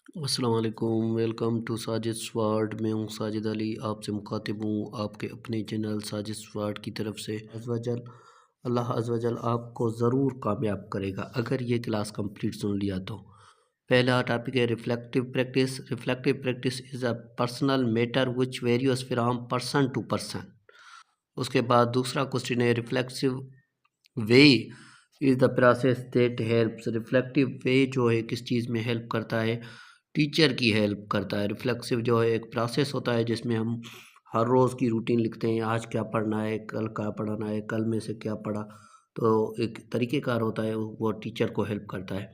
अस्सलाम वालेकुम। Welcome to Sajid स्वाड। मैं हूँ साजिद अली, आपसे मुखातिब हूँ आपके अपने चैनल साजिद स्वाड की तरफ से। अल्लाह अज़्ज़वजल आपको ज़रूर कामयाब करेगा अगर ये क्लास कंप्लीट सुन लिया तो। पहला टॉपिक है reflective practice. Reflective practice is a personal matter which varies from person to person. उसके बाद दूसरा क्वेश्चन है reflexive way is the process that helps. Reflective way जो है किस चीज़ में हेल्प करता है? टीचर की हेल्प करता है। रिफ्लेक्सिव जो है एक प्रोसेस होता है जिसमें हम हर रोज़ की रूटीन लिखते हैं, आज क्या पढ़ना है, कल क्या पढ़ना है, कल में से क्या पढ़ा। तो एक तरीक़ेकार होता है, वो टीचर को हेल्प करता है।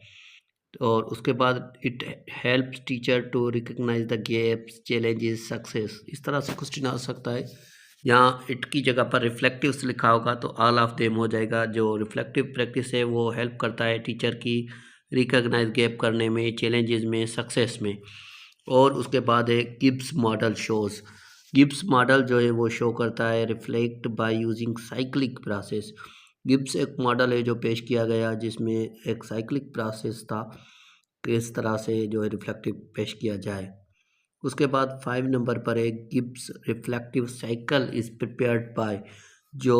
और उसके बाद it helps teacher to recognise the gaps, challenges, success. इस तरह से क्वेश्चन आ सकता है। यहाँ इट की जगह पर रिफ्लेक्टिव्स लिखा होगा तो ऑल ऑफ देम हो जाएगा। जो रिफ्लेक्टिव प्रैक्टिस है वो हेल्प करता है टीचर की रिकग्नाइज गैप करने में, चैलेंजेस में, सक्सेस में। और उसके बाद है Gibbs model shows. Gibbs model जो है वो शो करता है reflect by using cyclic process. Gibbs एक मॉडल है जो पेश किया गया जिसमें एक साइक्लिक प्रोसेस था, किस तरह से जो है रिफ्लेक्टिव पेश किया जाए। उसके बाद 5 नंबर पर है Gibbs reflective cycle is prepared by. जो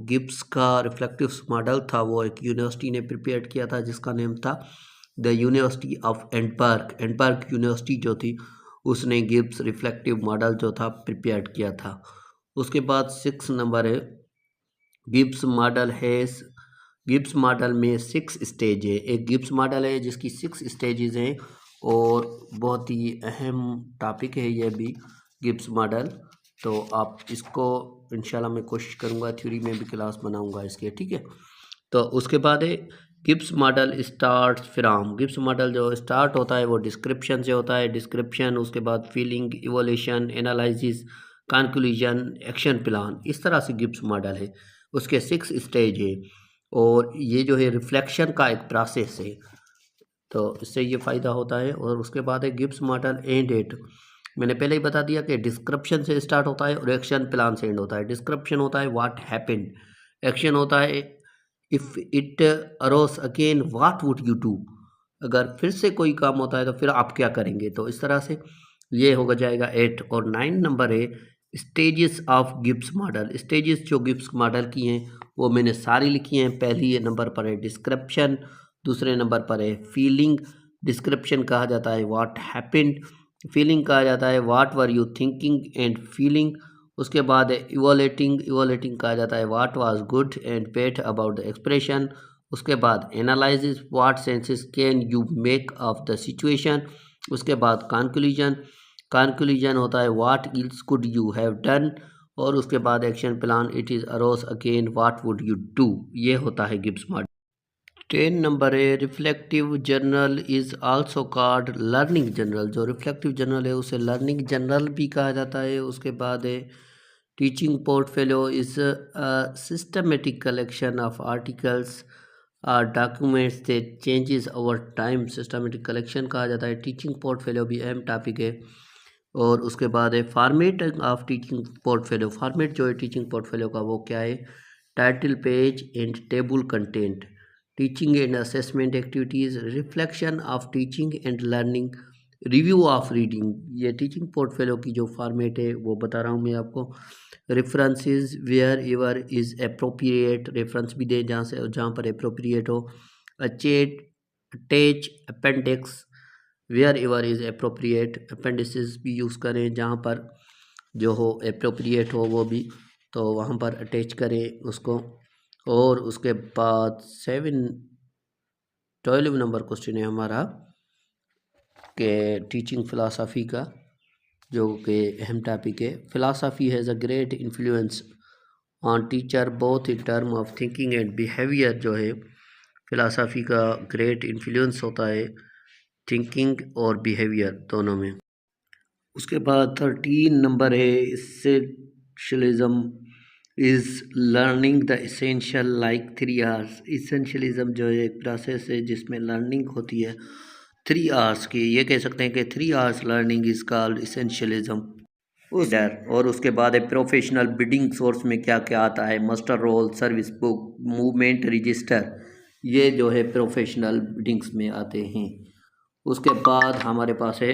गिब्स का रिफ्लेक्टिव मॉडल था वो एक यूनिवर्सिटी ने प्रिपेयर किया था जिसका नेम था the university of Edinburgh. Edinburgh university जो थी उसने गिब्स रिफ्लेक्टिव मॉडल जो था प्रिपेयर किया था। उसके बाद 6 नंबर है Gibbs model has. Gibbs model में 6 स्टेज है। एक गिब्स मॉडल है जिसकी 6 स्टेजेस हैं और बहुत ही अहम टॉपिक है ये भी गिब्स मॉडल। तो आप इसको इंशाल्लाह मैं कोशिश करूँगा थ्योरी में भी क्लास बनाऊँगा इसके, ठीक है। तो उसके बाद है Gibbs model start from. Gibbs model जो स्टार्ट होता है वो डिस्क्रिप्शन से होता है। डिस्क्रिप्शन, उसके बाद feeling, evolution, analysis, conclusion, action plan. इस तरह से गिब्स मॉडल है। उसके 6 स्टेज है और ये जो है रिफ्लेक्शन का एक प्रोसेस है, तो इससे ये फ़ायदा होता है। और उसके बाद है गिब्स मॉडल एंड एट। मैंने पहले ही बता दिया कि डिस्क्रिप्शन से स्टार्ट होता है और एक्शन प्लान से एंड होता है। डिस्क्रिप्शन होता है व्हाट हैपेंड, एक्शन होता है if it Eros again what would you do. अगर फिर से कोई काम होता है तो फिर आप क्या करेंगे। तो इस तरह से ये होगा जाएगा 8। और 9 नंबर है stages of Gibbs model. Stages जो गिब्स मॉडल की हैं वो मैंने सारी लिखी हैं। पहली नंबर पर है डिस्क्रिप्शन, दूसरे नंबर पर है फीलिंग। डिस्क्रिप्शन कहा जाता है व्हाट हैपेंड, फीलिंग कहा जाता है what were you thinking and feeling. उसके बाद है इवोलेटिंग, इवोलेटिंग कहा जाता है what was good and bad about the expression. उसके बाद analysis, what senses can you make of the situation. उसके बाद कंक्लूजन, कंक्लूजन होता है what else could you have done. और उसके बाद action plan, it is Eros again what would you do. ये होता है गिब्स मॉडल। 10 नंबर है reflective journal is also called learning journal. जो रिफ्लेक्टिव जर्नल है उसे लर्निंग जर्नल भी कहा जाता है। उसके बाद है teaching portfolio is a systematic collection of articles documents that changes over time. Systematic collection कहा जाता है। टीचिंग पोर्टफोलियो भी अहम टॉपिक है। और उसके बाद है format of teaching portfolio. Format जो है टीचिंग पोर्टफोलियो का वो क्या है? Title page and table content, teaching and assessment activities, reflection of teaching and learning, review of reading. ये टीचिंग पोर्टफोलियो की जो फॉर्मेट है वो बता रहा हूँ मैं आपको। References wherever is appropriate, reference भी दें जहाँ पर अप्रोप्रिएट हो। चेट attach appendix wherever is appropriate, appendices भी यूज़ करें जहाँ पर जो हो अप्रोप्रिएट हो वो भी, तो वहाँ पर अटैच करें उसको। और उसके बाद 12 नंबर क्वेश्चन है हमारा कि टीचिंग फ़िलासफ़ी का, जो कि अहम टॉपिक है। Philosophy has a great influence on teacher both in term of thinking and behaviour. जो है फ़िलासफ़ी का ग्रेट इन्फ्लुएंस होता है थिंकिंग और बिहेवियर दोनों में। उसके बाद 13 नंबर है essentialism is learning the essential like 3 hours. Essentialism जो है एक प्रोसेस है जिसमें लर्निंग होती है 3 आवर्स की। ये कह सकते हैं कि 3 आवर्स लर्निंग इज़ कॉल्ड इसेंशलिज्म। और उसके बाद है प्रोफेशनल बिडिंग सोर्स में क्या क्या आता है? Master roll, service book, movement register. ये जो है प्रोफेशनल बिडिंग्स में आते हैं। उसके बाद हमारे पास है,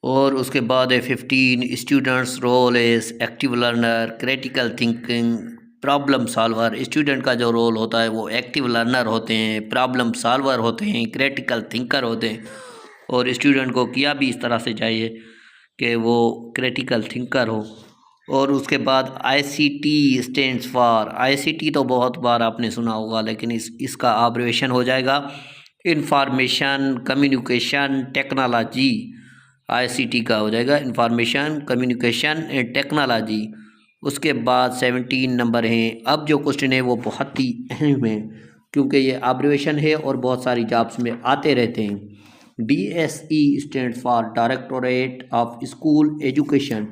और उसके बाद है 15 students role is active learner, critical thinking, problem solver. Student का जो रोल होता है वो एक्टिव लर्नर होते हैं, प्रॉब्लम सॉल्वर होते हैं, क्रिटिकल थिंकर होते हैं। और स्टूडेंट को किया भी इस तरह से चाहिए कि वो क्रिटिकल थिंकर हो। और उसके बाद ICT स्टैंड्स फॉर, ICT तो बहुत बार आपने सुना होगा, लेकिन इसका आब्रेविएशन हो जाएगा इंफॉर्मेशन कम्युनिकेशन टेक्नोलॉजी। ICT का हो जाएगा इंफॉर्मेशन कम्युनिकेशन एंड टेक्नोलॉजी। उसके बाद 17 नंबर हैं। अब जो क्वेश्चन है वो बहुत ही अहम है, क्योंकि ये आब्रेविएशन है और बहुत सारी जॉब्स में आते रहते हैं। DSE stand for directorate of school education.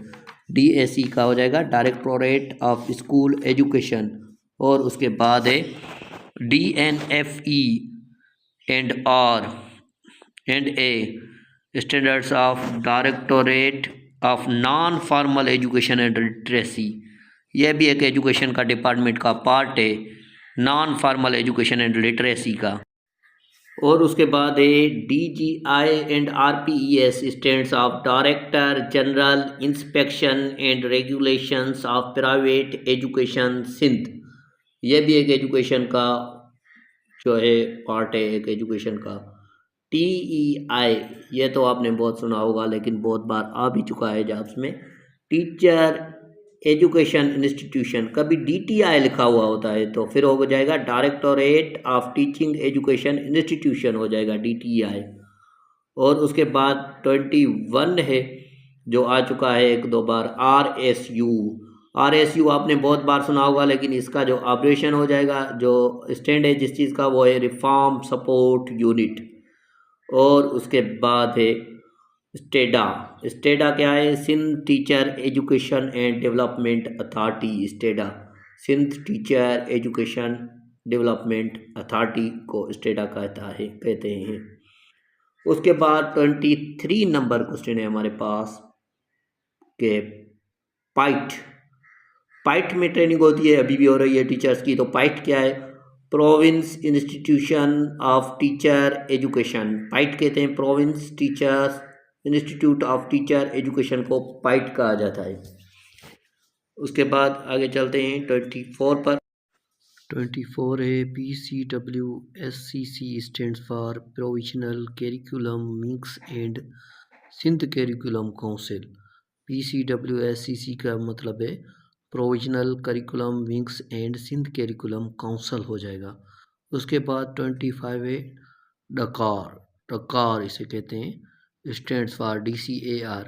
DSE का हो जाएगा डायरेक्टोरेट ऑफ स्कूल एजुकेशन। और उसके बाद है DNFE and standards of directorate of non formal education and literacy. यह भी एक एजुकेशन का डिपार्टमेंट का पार्ट है, non formal education and literacy का। और उसके बाद है DGI and RPES stands of director general inspection and regulations of private education Sindh. यह भी एक एजुकेशन का जो है पार्ट है, एक एजुकेशन का। TEI, ये तो आपने बहुत सुना होगा, लेकिन बहुत बार आ भी चुका है जॉब्स में। टीचर एजुकेशन इंस्टीट्यूशन, कभी DTI लिखा हुआ होता है तो फिर हो जाएगा directorate of teaching education institution, हो जाएगा DTI। और उसके बाद 21 है जो आ चुका है एक दो बार, RSU आपने बहुत बार सुना होगा, लेकिन इसका जो ऑपरेशन हो जाएगा, जो स्टैंड है जिस चीज़ का, वो है रिफॉर्म सपोर्ट यूनिट। और उसके बाद है स्टेडा। स्टेडा क्या है? Sindh teacher education and development authority. STEDA Sindh teacher education development authority को स्टेडा कहते हैं। उसके बाद 23 नंबर क्वेश्चन है हमारे पास के पाइट। पाइट में ट्रेनिंग होती है, अभी भी हो रही है टीचर्स की। तो पाइट क्या है? Province institution of teacher education. PITE कहते हैं province teachers institute of teacher education को पाइट कहा जाता है। उसके बाद आगे चलते हैं 24 पर। 24 है PCWSCC stands for provisional curriculum mix and Sindh curriculum council. PCWSCC का मतलब है provisional curriculum wings and Sindh curriculum council हो जाएगा। उसके बाद 25 है डकार। डकार इसे कहते हैं, stands for DCAR,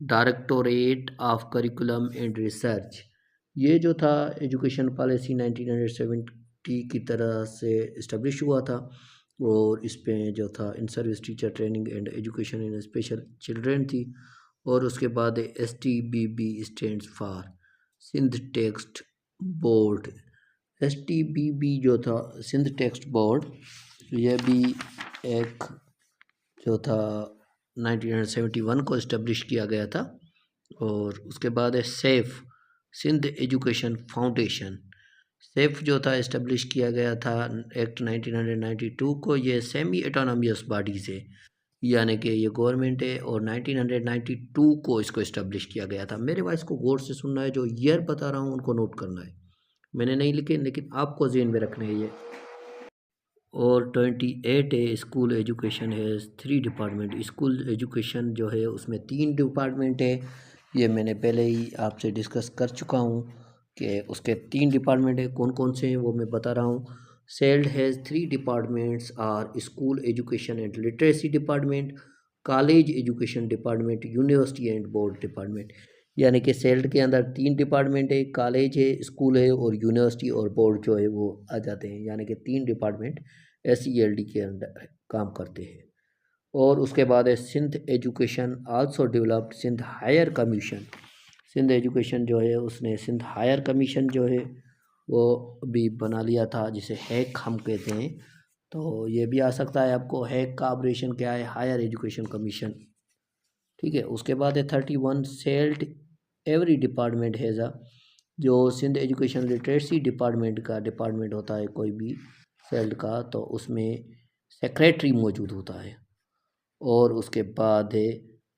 directorate of curriculum and research. ये जो था एजुकेशन पॉलिसी 1970 की तरह से इस्टेब्लिश हुआ था, और इस पे जो था in service teacher training and education in special children थी। और उसके बाद STBB stands for Sindh text board. STBB जो था सिंध टेक्स्ट बोर्ड, यह भी एक जो था 1971 को इस्टेब्लिश किया गया था। और उसके बाद है SEF Sindh education foundation. SEF जो था इस्टेब्लिश किया गया था एक्ट 1992 को। ये सेमी ऑटोनॉमस बॉडी से, यानी कि ये गवर्नमेंट है, और 1992 को इसको इस्टेब्लिश किया गया था। मेरे वॉइस को गौर से सुनना है, जो ईयर बता रहा हूँ उनको नोट करना है। मैंने नहीं लिखे, लेकिन आपको ज़हन में रखना है ये। और 28 है स्कूल एजुकेशन है 3 डिपार्टमेंट। स्कूल एजुकेशन जो है उसमें 3 डिपार्टमेंट है। ये मैंने पहले ही आपसे डिस्कस कर चुका हूँ कि उसके 3 डिपार्टमेंट है। कौन कौन से हैं वो मैं बता रहा हूँ। SELD has 3 departments are school education and literacy department, college education department, university and board department. यानी कि सेल्ड के अंदर 3 डिपार्टमेंट है, कॉलेज है, स्कूल है, और यूनिवर्सिटी और बोर्ड जो है वो आ जाते हैं। यानी कि 3 डिपार्टमेंट SELD के अंदर काम करते हैं। और उसके बाद है Sindh education also developed Sindh higher commission. Sindh education जो है उसने सिंध हायर कमीशन जो है वो भी बना लिया था, जिसे हैक हम कहते हैं। तो ये भी आ सकता है आपको, हैक का ऑपरेशन क्या है? Higher education commission. ठीक है। उसके बाद है 31 SELD every department has a, जो सिंध एजुकेशन लिटरेसी डिपार्टमेंट का डिपार्टमेंट होता है कोई भी सेल्ड का, तो उसमें सेक्रेटरी मौजूद होता है। और उसके बाद है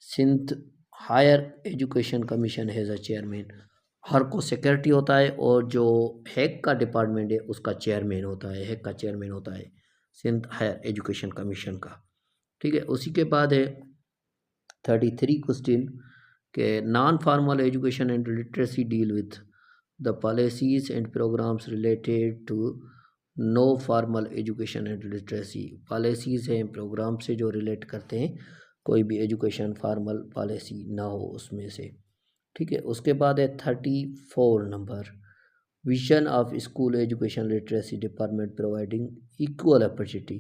Sindh higher education commission has a chairman. हर को सेक्रेटरी होता है और जो हैक का डिपार्टमेंट है उसका चेयरमैन होता है, हैक का चेयरमैन होता है सिंध हायर एजुकेशन कमीशन का। ठीक है, उसी के बाद है 33 क्वेश्चन के non formal education and literacy deal with the policies and programmes related to no formal education and literacy. Policies हैं, प्रोग्राम से जो रिलेट करते हैं कोई भी एजुकेशन फॉर्मल पॉलिसी ना हो उसमें से। ठीक है, उसके बाद है 34 number vision of school education literacy department providing equal opportunity.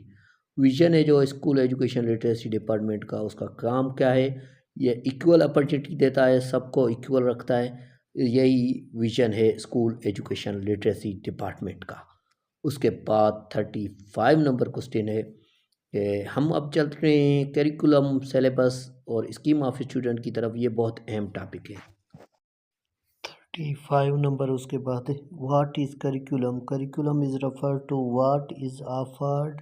Vision है जो स्कूल एजुकेशन लिटरेसी डिपार्टमेंट का, उसका काम क्या है? ये इक्वल अपॉर्चुनिटी देता है, सबको इक्वल रखता है। यही विजन है स्कूल एजुकेशन लिटरेसी डिपार्टमेंट का। उसके बाद 35 नंबर क्वेश्चन है कि हम अब चल रहे हैं करिकुलम सिलेबस और स्कीम ऑफ स्टूडेंट की तरफ। ये बहुत अहम टॉपिक है। 35 नंबर उसके बाद है what is curriculum. Curriculum is refer to what is offered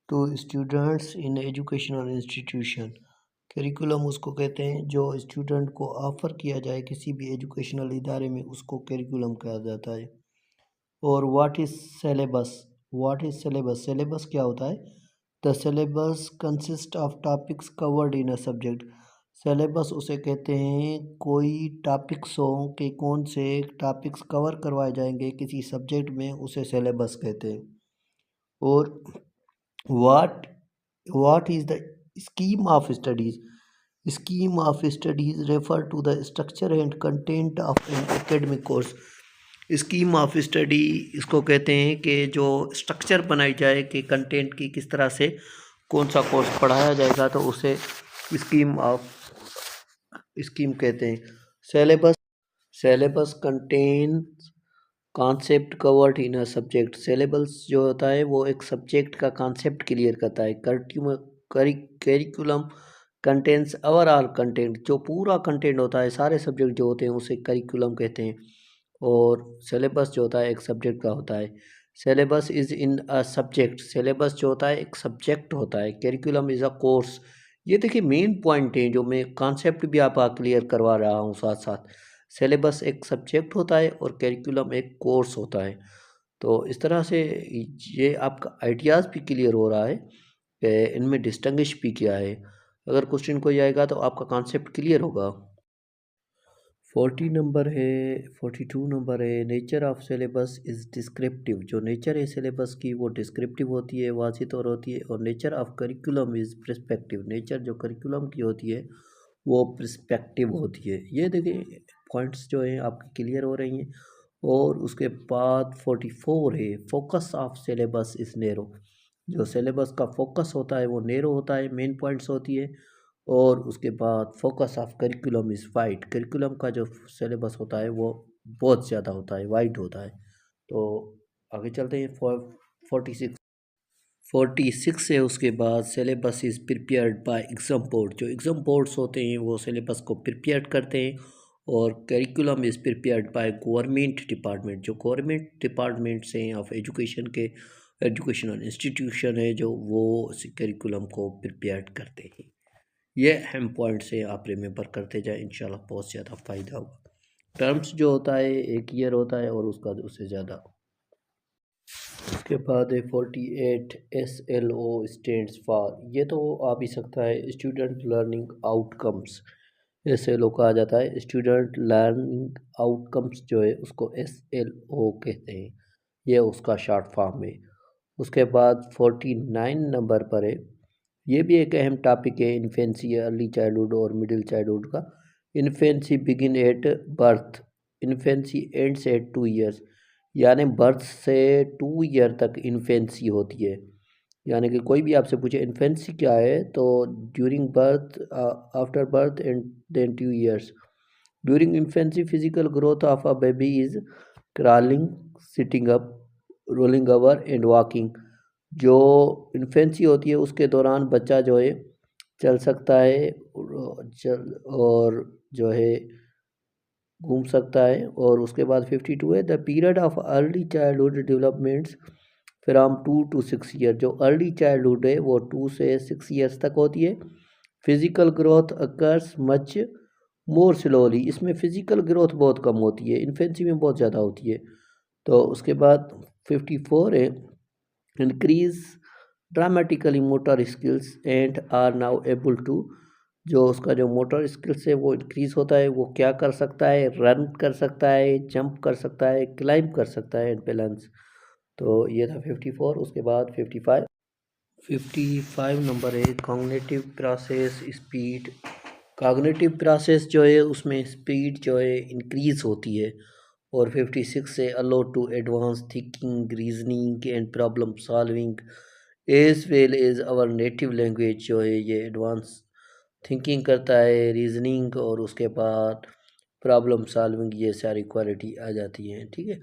to students in educational institution. करिकुलम उसको कहते हैं जो स्टूडेंट को ऑफ़र किया जाए किसी भी एजुकेशनल इदारे में, उसको करिकुलम कहा जाता है। और what is syllabus. What is syllabus. Syllabus क्या होता है? The syllabus consist of topics covered in a subject. Syllabus उसे कहते हैं कोई टॉपिक्स हो कि कौन से टॉपिक्स कवर करवाए जाएंगे किसी सब्जेक्ट में, उसे सिलेबस कहते हैं। और what is the scheme of studies. Scheme of studies refer to the structure and content of an academic course. Scheme of study इसको कहते हैं कि जो स्ट्रक्चर बनाई जाए कि कंटेंट की किस तरह से कौन सा कोर्स पढ़ाया जाएगा, तो उसे स्कीम कहते हैं। Syllabus contains concept covered in a subject. Syllabus जो होता है वो एक सब्जेक्ट का कॉन्सेप्ट क्लियर करता है। करिकुलम कंटेंट्स ओवरऑल कंटेंट, जो पूरा कंटेंट होता है सारे सब्जेक्ट जो होते हैं उसे करिकुलम कहते हैं। और सिलेबस जो होता है एक सब्जेक्ट का होता है। Syllabus is in a subject. Syllabus जो होता है एक सब्जेक्ट होता है। Curriculum is a course. ये देखिए मेन पॉइंट है जो मैं कॉन्सेप्ट भी आपका क्लियर करवा रहा हूँ साथ साथ। सिलेबस एक सब्जेक्ट होता है और करिकुलम एक कोर्स होता है। तो इस तरह से ये आपका आइडियाज़ भी क्लियर हो रहा है कि इनमें डिस्टिंग्विश भी किया है। अगर क्वेश्चन कोई आएगा तो आपका कॉन्सेप्ट क्लियर होगा। 42 नंबर है nature of syllabus is descriptive. जो नेचर है सिलेबस की वो डिस्क्रिप्टिव होती है, वाज़िह तौर होती है। और nature of curriculum is perspective. Nature जो करिकुलम की होती है वो प्रिस्पेक्टिव होती है। ये देखिए पॉइंट्स जो हैं आपकी क्लियर हो रही हैं। और उसके बाद 44 है focus of syllabus is narrow. जो सिलेबस का फोकस होता है वो नैरो होता है, मेन पॉइंट्स होती है। और उसके बाद focus of curriculum is wide. Curriculum का जो सिलेबस होता है वो बहुत ज़्यादा होता है, वाइड होता है। तो आगे चलते हैं 46 है उसके बाद syllabus is prepared by exam board. जो एग्ज़ाम बोर्ड्स होते हैं वो सिलेबस को प्रिपेयर करते हैं। और curriculum is prepared by government department. जो गवर्नमेंट डिपार्टमेंट्स हैं ऑफ एजुकेशन के, एजुकेशनल इंस्टीट्यूशन है जो, वो करिकुलम को प्रिपेयर करते हैं। ये अहम पॉइंट्स हैं, आप रिमेंबर करते जाएं, इंशाल्लाह बहुत ज़्यादा फ़ायदा होगा। टर्म्स जो होता है एक ईयर होता है और उसका उससे ज़्यादा। उसके बाद है 48 SLO स्टैंड्स फॉर। ये तो आ भी सकता है स्टूडेंट लर्निंग आउटकम्स। SLO कहा जाता है स्टूडेंट लर्निंग आउटकम्स, जो है उसको SLO कहते हैं। ये उसका शॉर्ट फॉर्म है। उसके बाद 49 नंबर पर है, ये भी एक अहम टॉपिक है इन्फेंसी, अर्ली चाइल्डहुड और मिडिल चाइल्डहुड का। Infancy begin at birth, infancy ends at 2 years. यानी बर्थ से 2 ईयर तक इन्फेंसी होती है। यानी कि कोई भी आपसे पूछे इन्फेंसी क्या है, तो during birth, after birth and then 2 years. During infancy physical growth of a baby is crawling, sitting up, rolling over and walking. जो इन्फेंसी होती है उसके दौरान बच्चा जो है चल सकता है और जो है घूम सकता है। और उसके बाद 52 है the period of early childhood developments from 2 to 6 year. जो अर्ली चाइल्डहुड है वो 2 से 6 ईयर्स तक होती है। Physical growth occurs much more slowly, इसमें फिजिकल ग्रोथ बहुत कम होती है, इन्फेंसी में बहुत ज़्यादा होती है। तो उसके बाद 54 है, increase dramatically motor skills and are now able to, जो उसका जो मोटर स्किल्स है वो इंक्रीज होता है, वो क्या कर सकता है, रन कर सकता है, जंप कर सकता है, क्लाइंब कर सकता है एंड बैलेंस। तो ये था 54। उसके बाद 55 नंबर है, cognitive process speed. Cognitive process जो है उसमें स्पीड जो है इंक्रीज होती है। और 56 से allow to advance thinking, reasoning and problem solving as well as our native language, जो है ये एडवांस थिंकिंग करता है, रीजनिंग और उसके बाद प्रॉब्लम सॉल्विंग, ये सारी क्वालिटी आ जाती हैं। ठीक है,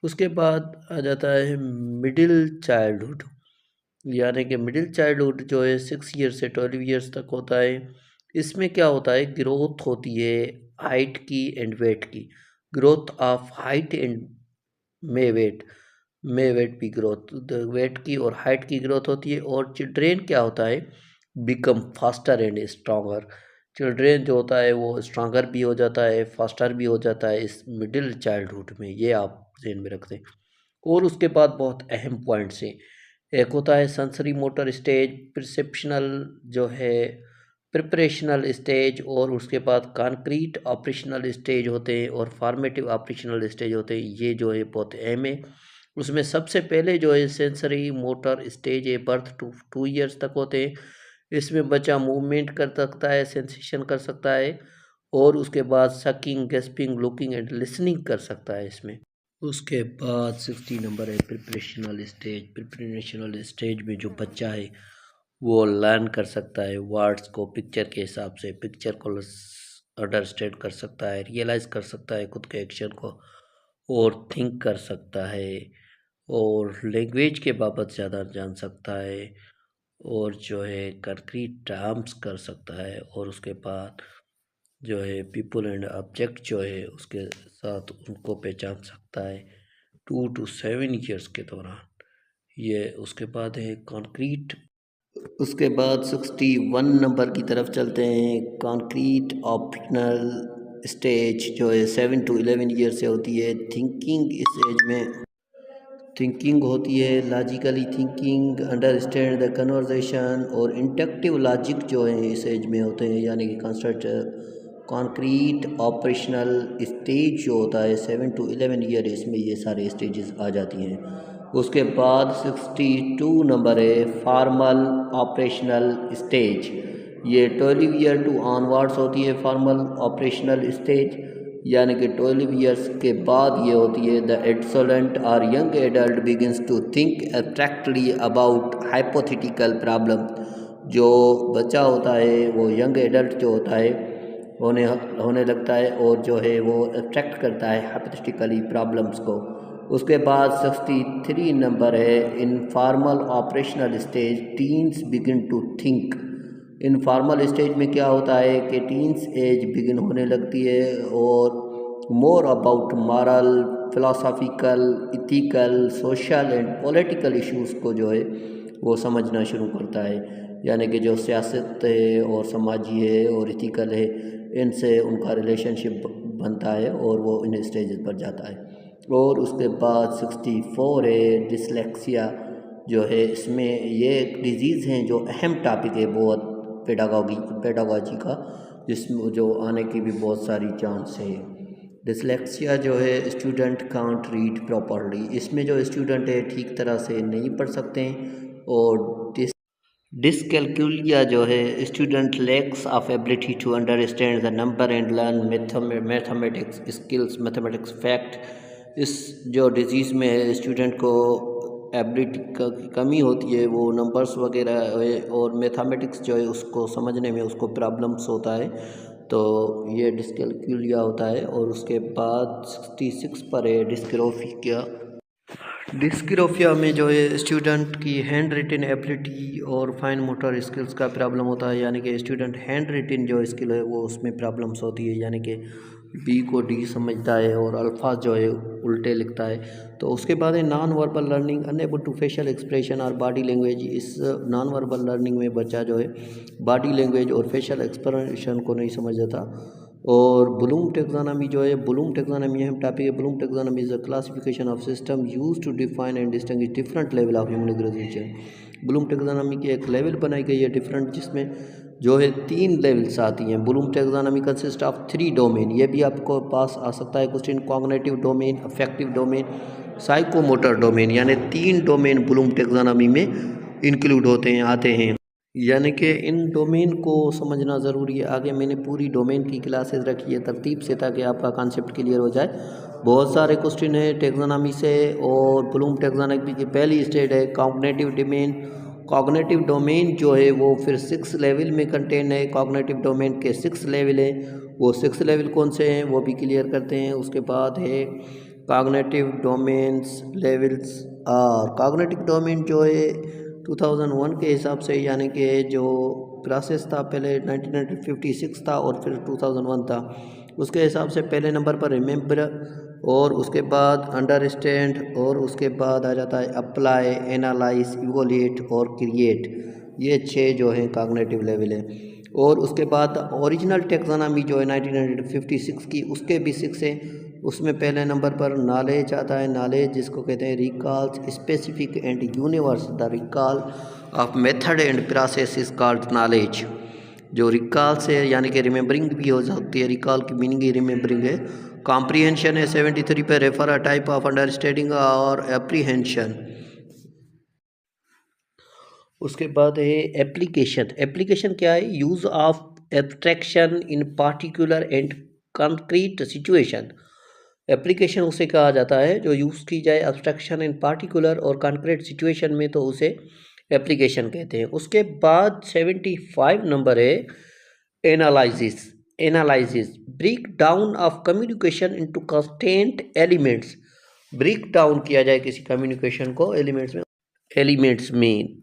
उसके बाद आ जाता है मिडिल चाइल्डहुड, यानी कि मिडिल चाइल्डहुड जो है 6 ईयर से 12 ईयर्स तक होता है। इसमें क्या होता है, ग्रोथ होती है हाइट की एंड वेट की, ग्रोथ ऑफ हाइट एंड मे वेट भी ग्रोथ, वेट की और हाइट की ग्रोथ होती है। और चिल्ड्रेन क्या होता है, become faster and stronger, children जो होता है वो स्ट्रॉन्गर भी हो जाता है, फास्टर भी हो जाता है इस मिडिल चाइल्डहुड में, ये आप ध्यान में रखते हैं। और उसके बाद बहुत अहम पॉइंट्स हैं, एक होता है सेंसरी मोटर स्टेज, परसेप्शनल जो है प्रिपरेशनल स्टेज, और उसके बाद कॉन्क्रीट ऑपरेशनल स्टेज होते हैं और फॉर्मेटिव ऑपरेशनल स्टेज होते हैं। ये जो है बहुत अहम है। उसमें सबसे पहले जो है सेंसरी मोटर स्टेज है, बर्थ टू 2 ईयर्स तक होते हैं। इसमें बच्चा मूवमेंट कर सकता है, सेंसेशन कर सकता है, और उसके बाद sucking, gasping, looking and listening कर सकता है इसमें। उसके बाद 60 नंबर है प्रिपरेशनल स्टेज। प्रिपरेशनल स्टेज में जो बच्चा है वो लर्न कर सकता है वर्ड्स को पिक्चर के हिसाब से, पिक्चर को अंडरस्टैंड कर सकता है, रियलाइज़ कर सकता है खुद के एक्शन को, और थिंक कर सकता है, और लैंग्वेज के बाबत ज़्यादा जान सकता है, और जो है कंक्रीट टर्म्स कर सकता है, और उसके बाद जो है पीपल एंड ऑब्जेक्ट जो है उसके साथ उनको पहचान सकता है 2 to 7 ईयर्स के दौरान। ये उसके बाद है कंक्रीट। उसके बाद 61 नंबर की तरफ चलते हैं, कंक्रीट ऑप्शनल स्टेज जो है 7 to 11 ईयर से होती है। थिंकिंग इस एज में थिंकिंग होती है, logically thinking, understand the conversation, और इंडक्टिव लॉजिक जो है इस एज में होते हैं, यानी कि कंस्ट्रक्ट कॉन्क्रीट ऑपरेशनल स्टेज जो होता है 7 to 11 ईयर, इसमें ये सारे स्टेजेस आ जाती हैं। उसके बाद 62 नंबर है फॉर्मल ऑपरेशनल स्टेज, ये 12 ईयर टू ऑनवर्ड्स होती है फॉर्मल ऑपरेशनल स्टेज, यानी कि 12 ईयर्स के बाद ये होती है। द एडोलेसेंट और young adult begins to think abstractly about hypothetical problem, जो बच्चा होता है वो यंग एडल्ट जो होता है होने होने लगता है, और जो है वो एब्स्ट्रैक्ट करता है हाइपोथेटिकली प्रॉब्लम्स को। उसके बाद 63 नंबर है informal operational stage, teens begin to think. Informal stage में क्या होता है कि टीन्स एज बिगिन होने लगती है, और more about moral, philosophical, ethical, social and political issues को जो है वो समझना शुरू करता है, यानी कि जो सियासत है और समाजी है और इथिकल है, इनसे उनका रिलेशनशिप बनता है और वो इन स्टेज पर जाता है। और उसके बाद 64 है डिसलेक्सिया जो है, इसमें ये एक डिजीज़ है जो अहम टॉपिक है बहुत पेडागॉजी का, जिसमें जो आने की भी बहुत सारी चांस है। डिसलेक्सिया जो है स्टूडेंट कांट रीड प्रॉपरली, इसमें जो स्टूडेंट है ठीक तरह से नहीं पढ़ सकते हैं। और डिसकैलकुलिया जो है student lacks of ability to understand the number and learn mathematics skills, mathematics fact. इस जो डिजीज़ में है स्टूडेंट को एबिलिटी की कमी होती है, वो नंबर्स वगैरह है और मैथमेटिक्स जो है उसको समझने में उसको प्रॉब्लम्स होता है, तो ये डिसकैलकुलिया होता है। और उसके बाद 66 पर है डिस्ग्राफिया। डिस्ग्राफिया में जो है स्टूडेंट की हैंड रिटन एबिलिटी और फाइन मोटर स्किल्स का प्रॉब्लम होता है, यानी कि स्टूडेंट हैंड रिटन जो स्किल है वो उसमें प्रॉब्लम्स होती है, यानी कि बी को डी समझता है और अल्फाज जो है उल्टे लिखता है। तो उसके बाद है non verbal learning, unable to facial expression और बॉडी लैंग्वेज। इस नॉन वर्बल लर्निंग में बच्चा जो है बॉडी लैंग्वेज और फेशियल एक्सप्रेशन को नहीं समझता था। और ब्लूम टेक्सोनॉमी जो है, ब्लूम टेक्सोनॉमी अहम टॉपिक है। Bloom taxonomy is a classification of system use to define and distinguish different level of human execution. Bloom taxonomy की एक लेवल बनाई गई है डिफरेंट, जिसमें जो है 3 लेवल्स आती हैं। Bloom taxonomy consist of 3 domain. ये भी आपको पास आ सकता है question. Cognitive domain, affective domain, psychomotor domain, यानी 3 डोमेन ब्लूम टेक्सोनॉमी में इंक्लूड होते हैं, आते हैं। यानी कि इन डोमेन को समझना ज़रूरी है। आगे मैंने पूरी डोमेन की क्लासेस रखी है तरतीब से, ताकि आपका कॉन्सेप्ट क्लियर हो जाए। बहुत सारे क्वेश्चन हैं टेक्सोनॉमी से। और ब्लूम टेक्सोनॉमी की पहली स्टेज है कॉग्निटिव डोमेन। कॉग्निटिव डोमेन जो है वो फिर 6 लेवल में कंटेन है। कॉग्निटिव डोमेन के 6 लेवल हैं, वो 6 लेवल कौन से हैं वो भी क्लियर करते हैं। उसके बाद है कॉग्निटिव डोमेन्स लेवल्स। और कॉग्निटिव डोमेन जो है 2001 के हिसाब से, यानी कि जो प्रोसेस था पहले 1956 था और फिर 2001 था, उसके हिसाब से पहले नंबर पर रिमेंबर, और उसके बाद अंडरस्टैंड, और उसके बाद आ जाता है अप्लाई, एनालाइज, इवोल्यूट और क्रिएट। ये 6 जो हैं कॉग्निटिव लेवल है। और उसके बाद ओरिजिनल टेक्सोनॉमी जो है 1956 की, उसके भी 6 है। उसमें पहले नंबर पर नॉलेज आता है। नॉलेज जिसको कहते हैं recalls specific and universe. The recall of method and process is called knowledge. जो रिकॉल से यानी कि रिमेंबरिंग भी हो सकती है, रिकॉल की मीनिंग ही रिमेंबरिंग है। कॉम्प्रिहेंशन है 73 पे, refer a type of understanding और एप्रीहेंशन। उसके बाद है एप्लीकेशन। एप्लीकेशन क्या है? Use of abstraction in particular and concrete situation. Application उसे कहा जाता है जो यूज़ की जाए एब्स्ट्रैक्शन इन पार्टिकुलर और कंक्रीट सिचुएशन में, तो उसे एप्लीकेशन कहते हैं। उसके बाद 75 नंबर है analysis. Analysis break down of communication into constant elements. Break down किया जाए किसी कम्युनिकेशन को एलिमेंट्स में।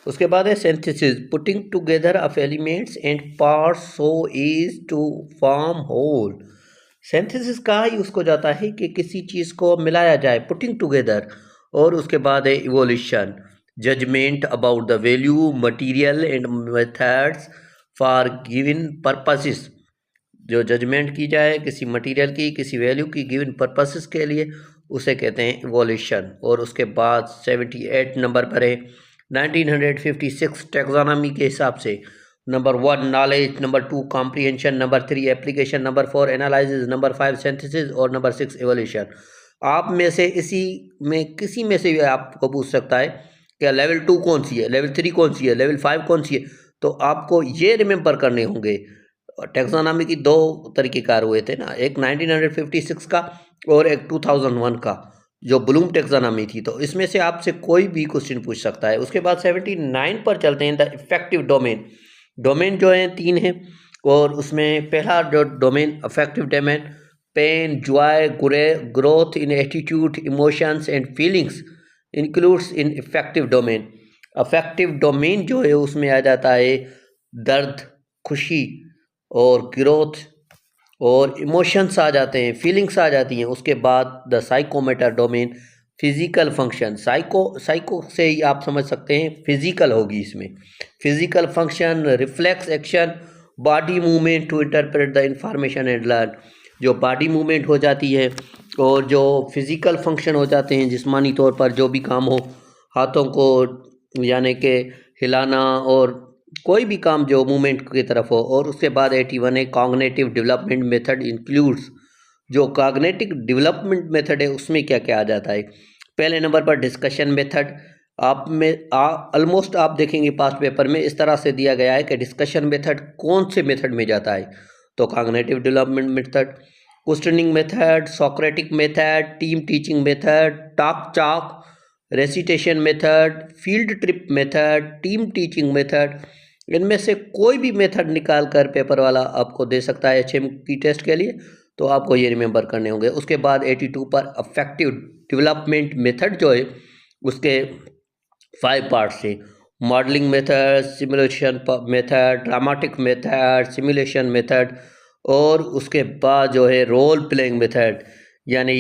उसके बाद है synthesis, putting together of elements and parts so is to form whole. Synthesis कहा ही उसको जाता है कि किसी चीज़ को मिलाया जाए, पुटिंग टुगेदर। और उसके बाद है evolution, judgement about the value, material and methods for given purposes. जो जजमेंट की जाए किसी मटेरियल की, किसी वैल्यू की गिवन पर्पसेस के लिए, उसे कहते हैं इवोल्यूशन। और उसके बाद 78 नंबर पर है 1956 टेक्सोनॉमी के हिसाब से। Number 1 knowledge, number 2 comprehension, number 3 application, number 4 analysis, number 5 synthesis और नंबर 6 इवोल्यूशन। आप में से इसी में किसी में से भी आपको पूछ सकता है कि लेवल 2 कौन सी है, लेवल 3 कौन सी है, लेवल 5 कौन सी है। तो आपको ये रिमेंबर करने होंगे। टेक्सोनॉमी की 2 तरीक़ेकार हुए थे ना, एक 1956 का और एक 2001 का, जो ब्लूम टेक्सोनॉमी थी। तो इसमें से आपसे कोई भी क्वेश्चन पूछ सकता है। उसके बाद 79 पर चलते हैं, द इफेक्टिव डोमेन। डोमेन जो है 3 है, और उसमें पहला जो domain affective domain, pain, joy, growth in attitude, emotions and feelings includes in effective domain. Affective domain जो है उसमें आ जाता है दर्द, खुशी और ग्रोथ, और इमोशंस आ जाते हैं, फीलिंग्स आ जाती हैं। उसके बाद the साइकोमेटर domain, physical function. Psycho से ही आप समझ सकते हैं फिजिकल होगी इसमें। Physical function, reflex action, body movement to interpret the information and learn. जो बॉडी मूवमेंट हो जाती है और जो फिजिकल फंक्शन हो जाते हैं, जिस्मानी तौर पर जो भी काम हो, हाथों को यानी कि हिलाना और कोई भी काम जो मूवमेंट की तरफ हो। और उसके बाद 81 है कॉग्निटिव डेवलपमेंट मेथड इंक्लूड्स। जो कॉग्निटिव डेवलपमेंट मेथड है उसमें क्या क्या आ जाता है। पहले नंबर पर डिस्कशन मेथड। आप में ऑलमोस्ट आप देखेंगे पास्ट पेपर में इस तरह से दिया गया है कि डिस्कशन मेथड कौन से मेथड में जाता है। तो cognitive development method, questioning method, Socratic method, team teaching method, talk chalk, recitation method, field trip method, team teaching method. इनमें से कोई भी मेथड निकाल कर पेपर वाला आपको दे सकता है HMP टेस्ट के लिए, तो आपको ये रिमेंबर करने होंगे। उसके बाद 82 पर अफेक्टिव डेवलपमेंट मेथड जो है उसके 5 पार्ट्स हैं। Modelling method, simulation method, dramatic method, simulation method और उसके बाद जो है रोल प्लेइंग मेथड, यानी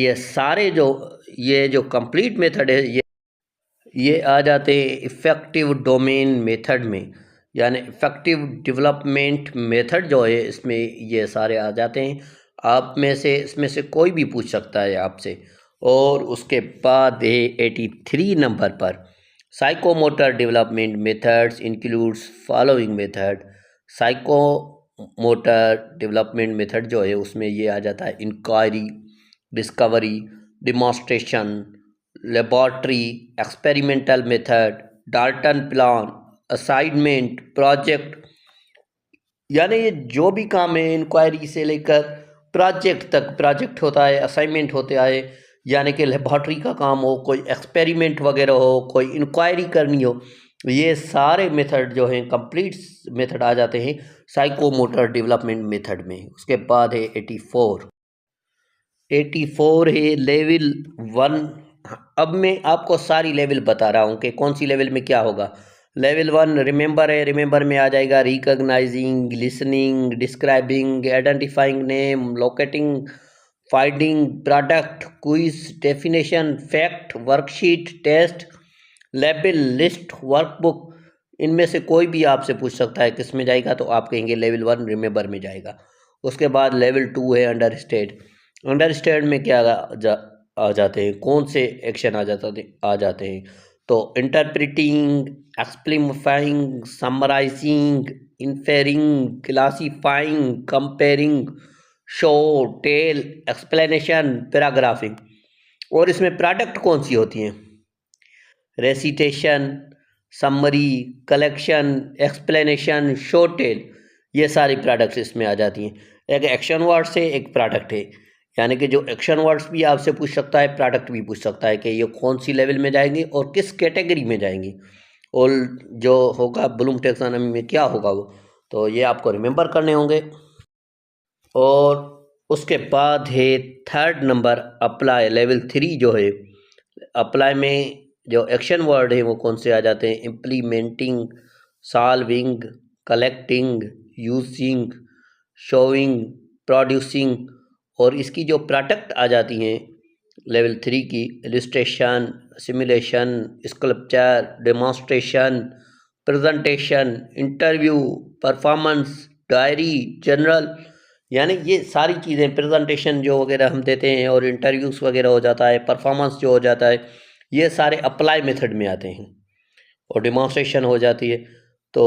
ये जो कंप्लीट मेथड है ये आ जाते हैं इफ़ेक्टिव डोमेन मेथड में, यानी इफ़ेक्टिव डेवलपमेंट मेथड जो है इसमें ये सारे आ जाते हैं। आप में से इसमें से कोई भी पूछ सकता है आपसे। और उसके बाद है 83 नंबर पर psychomotor development methods includes following method. Psychomotor development method जो है उसमें ये आ जाता है inquiry, discovery, demonstration, laboratory, experimental method, Dalton plan, assignment, project. यानी ये जो भी काम है इंक्वायरी से लेकर प्रोजेक्ट तक, प्रोजेक्ट होता है, असाइनमेंट होते आए, यानी कि लेबॉर्ट्री का काम हो, कोई एक्सपेरिमेंट वगैरह हो, कोई इंक्वायरी करनी हो, ये सारे मेथड जो हैं कंप्लीट मेथड आ जाते हैं साइकोमोटर डेवलपमेंट मेथड में। उसके बाद है 84 है लेवल 1। अब मैं आपको सारी लेवल बता रहा हूँ कि कौन सी लेवल में क्या होगा। लेवल 1 रिमेंबर है, रिमेंबर में आ जाएगा recognising, listening, describing, identifying name, locating, finding product, quiz, definition, fact, worksheet, test, label, list, workbook. इनमें से कोई भी आपसे पूछ सकता है किस में जाएगा, तो आप कहेंगे लेवल 1 रिमेंबर में जाएगा। उसके बाद लेवल 2 है अंडरस्टैंड। अंडरस्टैंड में क्या आ जाते हैं, कौन से एक्शन आ जाते हैं, तो interpreting, exemplifying, summarising, inferring, classifying, comparing, show, tell, explanation, paragraphing. और इसमें प्रोडक्ट कौन सी होती हैं, recitation, summary, collection, explanation, show, tell, ये सारी प्रोडक्ट्स इसमें आ जाती हैं। एक एक्शन वर्ड्स है, एक प्रोडक्ट है, यानी कि जो एक्शन वर्ड्स भी आपसे पूछ सकता है, प्रोडक्ट भी पूछ सकता है कि ये कौन सी लेवल में जाएंगी और किस कैटेगरी में जाएंगी, और जो होगा ब्लूम टैक्सोनॉमी में क्या होगा वो, तो ये आपको रिमेंबर करने होंगे। और उसके बाद है थर्ड नंबर अप्लाई, लेवल 3 जो है अप्लाई में जो एक्शन वर्ड है वो कौन से आ जाते हैं, implementing, solving, collecting, using, showing, producing. और इसकी जो प्रोडक्ट आ जाती हैं लेवल 3 की, illustration, simulation, sculpture, demonstration, presentation, interview, performance, diary, general. यानी ये सारी चीज़ें, प्रेजेंटेशन जो वगैरह हम देते हैं और इंटरव्यूज़ वगैरह हो जाता है, परफॉर्मेंस जो हो जाता है, ये सारे अप्लाई मेथड में आते हैं और डिमॉन्स्ट्रेशन हो जाती है। तो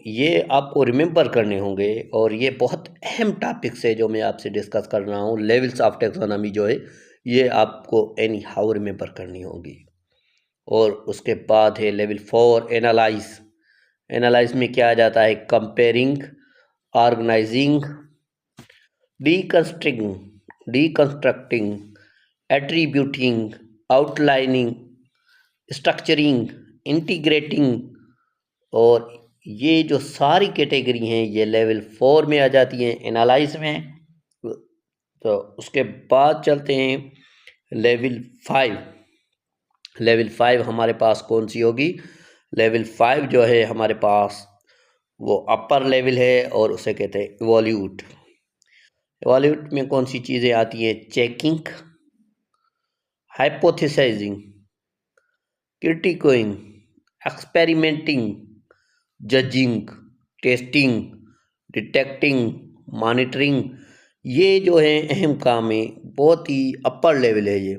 ये आपको रिमेंबर करने होंगे और ये बहुत अहम टॉपिक्स है जो मैं आपसे डिस्कस कर रहा हूँ। लेवल्स ऑफ टैक्सोनॉमी जो है ये आपको एनी हाउ रिमेंबर करनी होगी। और उसके बाद है लेवल 4 एनालाइज। एनालाइज में क्या आ जाता है, comparing, organising, deconstructing, attributing, outlining, structuring, integrating. और ये जो सारी कैटेगरी हैं ये लेवल 4 में आ जाती हैं, एनालाइज में। तो उसके बाद चलते हैं लेवल 5। लेवल 5 हमारे पास कौन सी होगी, लेवल 5 जो है हमारे पास वो अपर लेवल है और उसे कहते हैं इवोल्यूट। इवोल्यूट में कौन सी चीज़ें आती हैं, checking, hypothesising, critiquing, experimenting, judging, testing, detecting, monitoring. ये जो है अहम काम है, बहुत ही अपर लेवल है ये।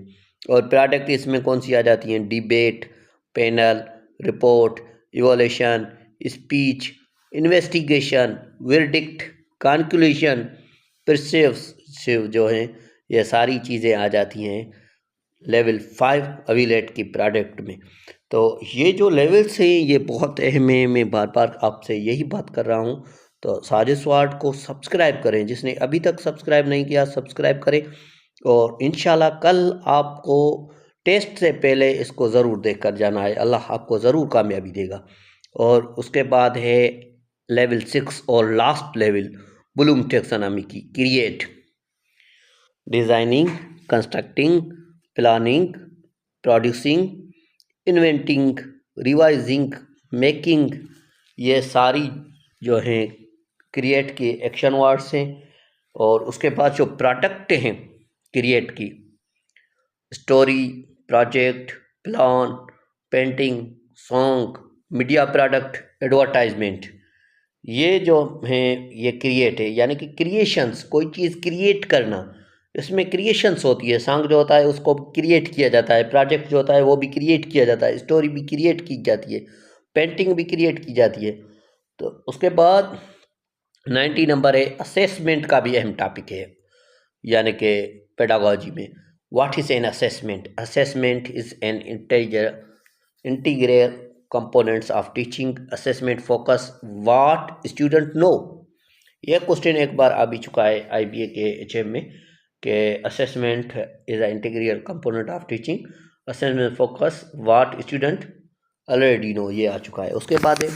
और प्रोडक्ट इसमें कौन सी आ जाती हैं, debate, panel, report, evolution, speech, investigation, verdict, conclusion, perceive जो हैं, ये सारी चीज़ें आ जाती हैं लेवल 5 अविलेट की प्रोडक्ट में। तो ये जो लेवल्स हैं ये बहुत अहम है, मैं बार बार आपसे यही बात कर रहा हूँ। तो साजिद स्वाट को सब्सक्राइब करें, जिसने अभी तक सब्सक्राइब नहीं किया सब्सक्राइब करें। और इंशाल्लाह कल आपको टेस्ट से पहले इसको ज़रूर देख कर जाना है, अल्लाह आपको ज़रूर कामयाबी देगा। और उसके बाद है लेवल 6 और लास्ट लेवल ब्लूम टैक्सोनॉमी की, create, designing, constructing, planning, producing, inventing, revising, making. ये सारी जो हैं क्रिएट के एक्शन वर्ड्स हैं। और उसके बाद जो प्रोडक्ट हैं क्रिएट की, story, project, plan, painting, song, media product, advertisement, ये जो हैं ये क्रिएट है, यानी कि क्रिएशंस, कोई चीज़ क्रिएट करना, इसमें क्रिएशंस होती है। सॉन्ग जो होता है उसको क्रिएट किया जाता है, प्रोजेक्ट जो होता है वो भी क्रिएट किया जाता है, स्टोरी भी क्रिएट की जाती है, पेंटिंग भी क्रिएट की जाती है। तो उसके बाद 90 नंबर है, असेसमेंट का भी अहम टॉपिक है, यानी कि पेडागोजी में। What is an assessment? Assessment is an integral components of teaching. Assessment focus what student know. यह क्वेश्चन एक बार आ भी चुका है IBA के HM में कि assessment is a integral component of teaching, assessment focus what student already know, ये आ चुका है। उसके बाद है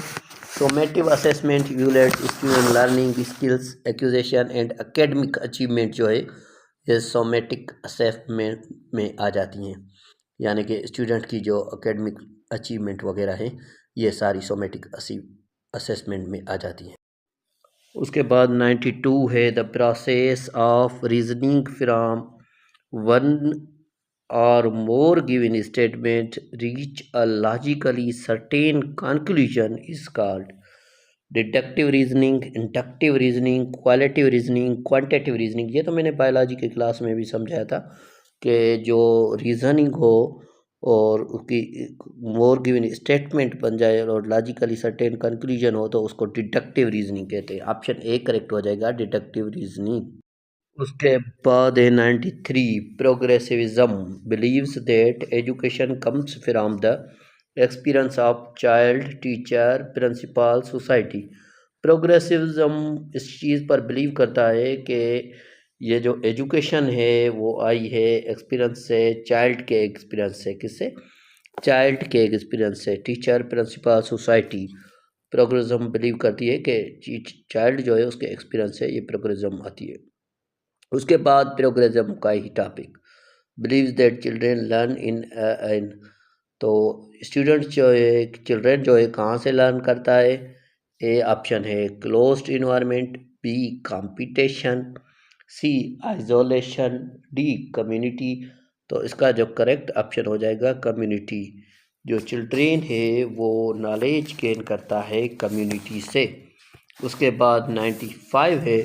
summative assessment, evaluate student learning skills, acquisition and academic achievement जो है ये सोमेटिक असेसमेंट में आ जाती हैं, यानी कि स्टूडेंट की जो एकेडमिक अचीवमेंट वगैरह है ये सारी सोमेटिक असेसमेंट में आ जाती हैं। उसके बाद 92 है, the process of reasoning from one or more given statement reach a logically certain conclusion is called deductive reasoning, inductive reasoning, qualitative reasoning, quantitative reasoning. ये तो मैंने बायोलॉजी के क्लास में भी समझाया था कि जो रीजनिंग हो और उसकी मोर गिवन स्टेटमेंट बन जाए और लॉजिकली सर्टेन कंक्लूजन हो तो उसको डिडक्टिव रीजनिंग कहते हैं। ऑप्शन ए करेक्ट हो जाएगा, डिडक्टिव रीजनिंग। उसके बाद है 93, progressivism believes that education comes from the experience of child, teacher, principal, society. Progressivism इस चीज़ पर बिलीव करता है कि ये जो एजुकेशन है वो आई है एक्सपीरियंस से, चाइल्ड के एक्सपीरियंस से। किससे? चाइल्ड के एक्सपीरियंस से, टीचर, प्रिंसिपल, सोसाइटी। प्रोग्रेसिज्म बिलीव करती है कि चाइल्ड जो है उसके एक्सपीरियंस से ये प्रोग्रेसिज्म आती है। उसके बाद प्रोग्रेसिज्म का ही topic, believes that children learn in तो स्टूडेंट जो है, चिल्ड्रेन जो है कहाँ से लर्न करता है? ए ऑप्शन है क्लोज्ड इन्वायरमेंट, बी कंपटीशन, सी आइसोलेशन, डी कम्युनिटी। तो इसका जो करेक्ट ऑप्शन हो जाएगा कम्युनिटी। जो चिल्ड्रेन है वो नॉलेज गेन करता है कम्युनिटी से। उसके बाद 95 है,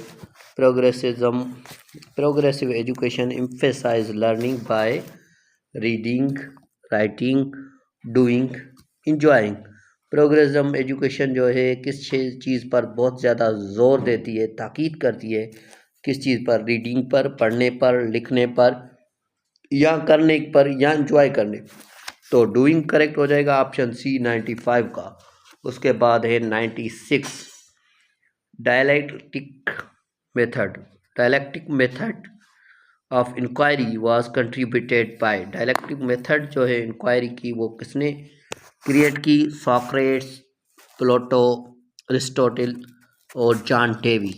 progressive education emphasise learning by reading, writing, doing, enjoying. Progressive education जो है किस चीज़ पर बहुत ज़्यादा ज़ोर देती है, ताकीद करती है? किस चीज़ पर? रीडिंग पर, पढ़ने पर, लिखने पर, या करने पर, या इंजॉय करने। तो डूइंग करेक्ट हो जाएगा, ऑप्शन सी 95 का। उसके बाद है 96, dialectic method. Dialectic method of inquiry was contributed by. Dialectic method जो है इंक्वायरी की वो किसने क्रिएट की? सॉक्रेट्स, प्लेटो, अरिस्टोटल और जॉन डेवी।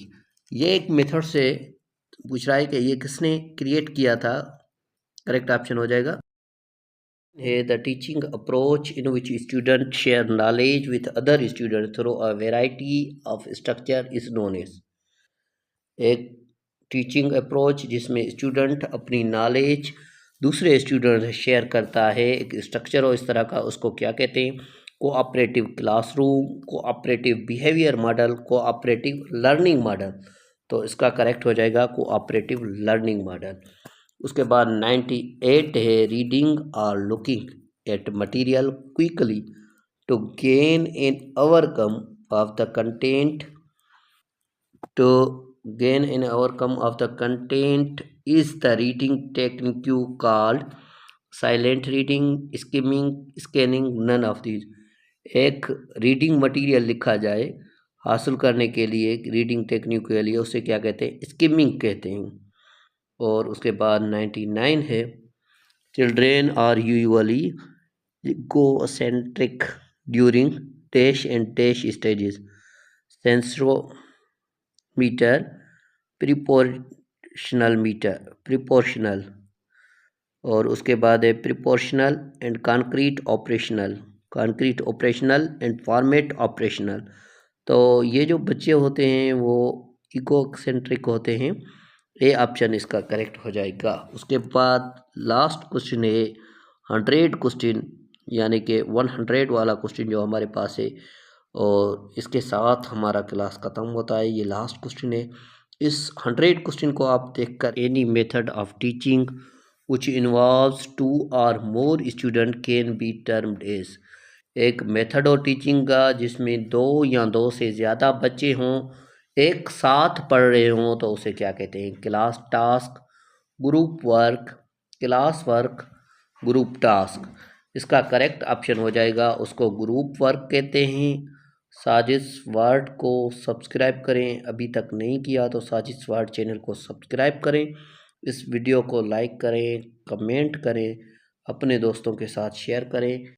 ये एक मेथड से पूछ रहा है कि ये किसने क्रिएट किया था। करेक्ट ऑप्शन हो जाएगा है the teaching approach in which student share knowledge with other student through a variety of structure is known as. एक टीचिंग अप्रोच जिसमें स्टूडेंट अपनी नॉलेज दूसरे स्टूडेंट से शेयर करता है, एक स्ट्रक्चर हो इस तरह का, उसको क्या कहते हैं? Cooperative classroom, cooperative behaviour model, cooperative learning model. तो इसका करेक्ट हो जाएगा कोऑपरेटिव लर्निंग मॉडल। उसके बाद 98 है, रीडिंग और looking at material quickly to gain in overcome of the content to gain an outcome of the content is the reading technique called silent reading, skimming, scanning, none of these। एक reading material लिखा जाए हासिल करने के लिए, reading technique के लिए, उसे क्या कहते हैं? स्किमिंग कहते हैं। और उसके बाद 99 है, children are usually egocentric during dash and dash stages, sensorimotor, preoperational meter, preoperational. और उसके बाद है preoperational and concrete operational, concrete operational and formal operational. तो ये जो बच्चे होते हैं वो इकोसेंट्रिक होते हैं ए ऑप्शन इसका करेक्ट हो जाएगा। उसके बाद लास्ट क्वेश्चन है 100 क्वेश्चन, यानी कि 100 वाला क्वेश्चन जो हमारे पास है, और इसके साथ हमारा क्लास ख़त्म होता है। ये लास्ट क्वेश्चन है। इस 100 क्वेश्चन को आप देखकर any method of teaching which involves two or more student can be termed as. एक मेथड और टीचिंग का जिसमें दो या दो से ज़्यादा बच्चे हों, एक साथ पढ़ रहे हों, तो उसे क्या कहते हैं? Class task, group work, class work, group task. इसका करेक्ट ऑप्शन हो जाएगा, उसको ग्रुप वर्क कहते हैं। साजिश वर्ड को सब्सक्राइब करें, अभी तक नहीं किया तो साजिश वर्ड चैनल को सब्सक्राइब करें। इस वीडियो को लाइक करें, कमेंट करें, अपने दोस्तों के साथ शेयर करें।